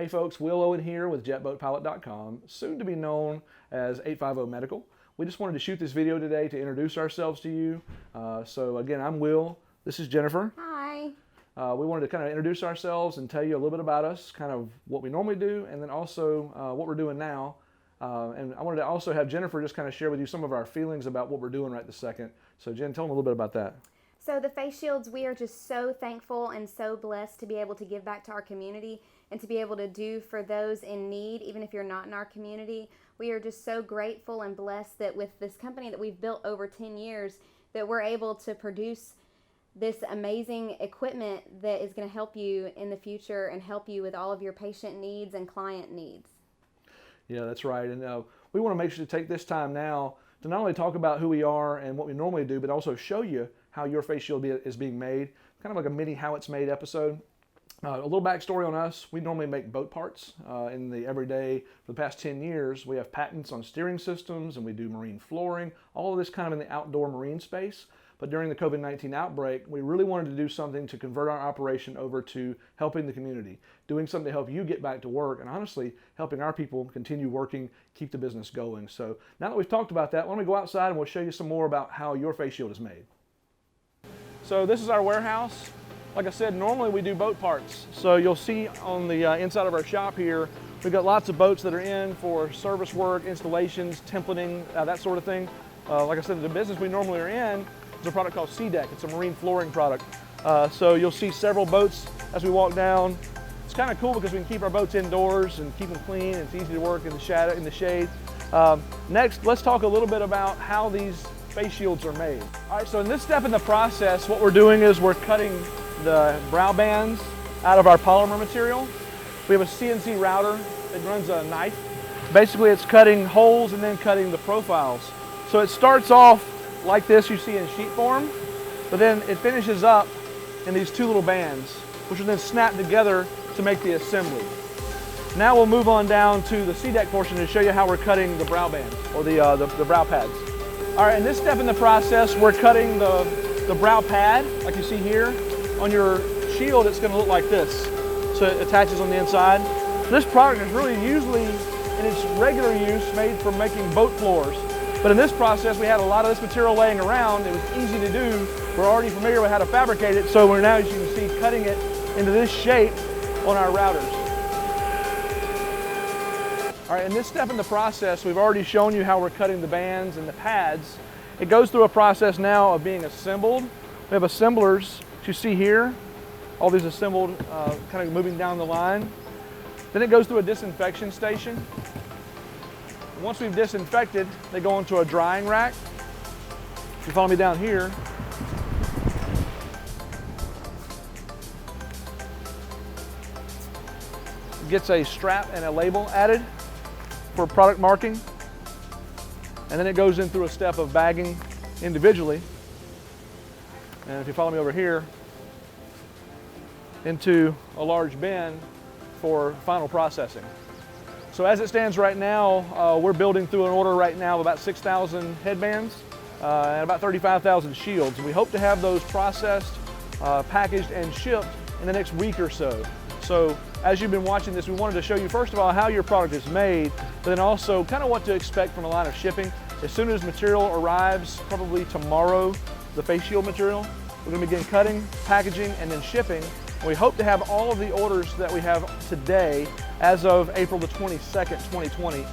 Hey folks, Will Owen here with JetBoatPilot.com, soon to be known as 850Medical. We just wanted to shoot this video today to introduce ourselves to you. So again, I'm Will. This is Jennifer. Hi. We wanted to kind of introduce ourselves and tell you a little bit about us, kind of what we normally do, and then also what we're doing now. And I wanted to also have Jennifer just kind of share with you some of our feelings about what we're doing right this second. So Jen, tell them a little bit about that. So the face shields, we are just so thankful and so blessed to be able to give back to our community and to be able to do for those in need, even if you're not in our community. We are just so grateful and blessed that with this company that we've built over 10 years, that we're able to produce this amazing equipment that is going to help you in the future and help you with all of your patient needs and client needs. Yeah, that's right. And we want to make sure to take this time now to not only talk about who we are and what we normally do, but also show you how your face shield is being made. Kind of like a mini how it's made episode. A little backstory on us. We normally make boat parts in the everyday. For the past 10 years, we have patents on steering systems and we do marine flooring, all of this kind of in the outdoor marine space. But during the COVID-19 outbreak, we really wanted to do something to convert our operation over to helping the community, doing something to help you get back to work, and honestly, helping our people continue working, keep the business going. So now that we've talked about that, why don't we go outside and we'll show you some more about how your face shield is made. So this is our warehouse. Like I said, normally we do boat parts. So you'll see on the inside of our shop here, we've got lots of boats that are in for service work, installations, templating, that sort of thing. Like I said, the business we normally are in is a product called C-Deck. It's a marine flooring product. So you'll see several boats as we walk down. It's kind of cool because we can keep our boats indoors and keep them clean. It's easy to work in the shadow, in the shade. Next, let's talk a little bit about how these face shields are made. All right, so in this step in the process, what we're doing is we're cutting the brow bands out of our polymer material. We have a CNC router that runs a knife. Basically, it's cutting holes and then cutting the profiles. So it starts off like this you see in sheet form, but then it finishes up in these two little bands, which will then snap together to make the assembly. Now we'll move on down to the C-Deck portion to show you how we're cutting the brow bands, or the brow pads. All right, in this step in the process, we're cutting the brow pad, like you see here. On your shield, it's going to look like this. So it attaches on the inside. This product is really usually, in its regular use, made for making boat floors. But in this process, we had a lot of this material laying around. It was easy to do. We're already familiar with how to fabricate it, so we're now, as you can see, cutting it into this shape on our routers. All right, in this step in the process, we've already shown you how we're cutting the bands and the pads. It goes through a process now of being assembled. We have assemblers, as you see here, all these assembled, kind of moving down the line. Then it goes through a disinfection station. Once we've disinfected, they go into a drying rack. If you follow me down here, it gets a strap and a label added for product marking. And then it goes in through a step of bagging individually. And if you follow me over here, into a large bin for final processing. So as it stands right now, we're building through an order right now of about 6,000 headbands and about 35,000 shields. And we hope to have those processed, packaged, and shipped in the next week or so. So as you've been watching this, we wanted to show you first of all how your product is made, but then also kind of what to expect from a line of shipping. As soon as material arrives, probably tomorrow, the face shield material, we're going to begin cutting, packaging, and then shipping. And we hope to have all of the orders that we have today as of April the 22nd, 2020,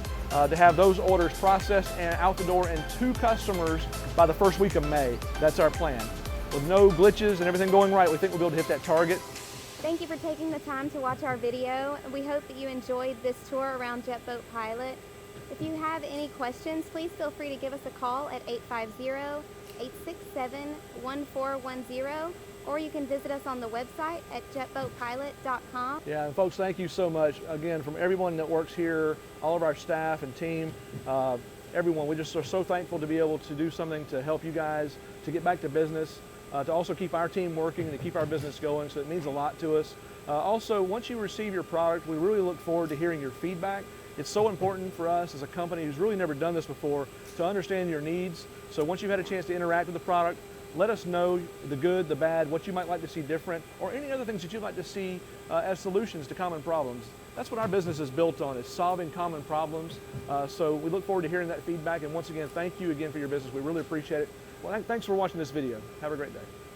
to have those orders processed and out the door in 2 customers by the first week of May. That's our plan. With no glitches and everything going right, we think we'll be able to hit that target. Thank you for taking the time to watch our video. We hope that you enjoyed this tour around JetBoatPilot. If you have any questions, please feel free to give us a call at 850-867-1410, or you can visit us on the website at JetBoatPilot.com. Yeah, and folks, thank you so much. Again, from everyone that works here, all of our staff and team, everyone, we just are so thankful to be able to do something to help you guys, to get back to business, to also keep our team working and to keep our business going, so it means a lot to us. Also, once you receive your product, we really look forward to hearing your feedback. It's so important for us as a company who's really never done this before to understand your needs. So once you've had a chance to interact with the product, Let us know the good, the bad, what you might like to see different, or any other things that you'd like to see as solutions to common problems. That's what our business is built on, is solving common problems. So we look forward to hearing that feedback. And once again, thank you again for your business. We really appreciate it. Well, thanks for watching this video. Have a great day.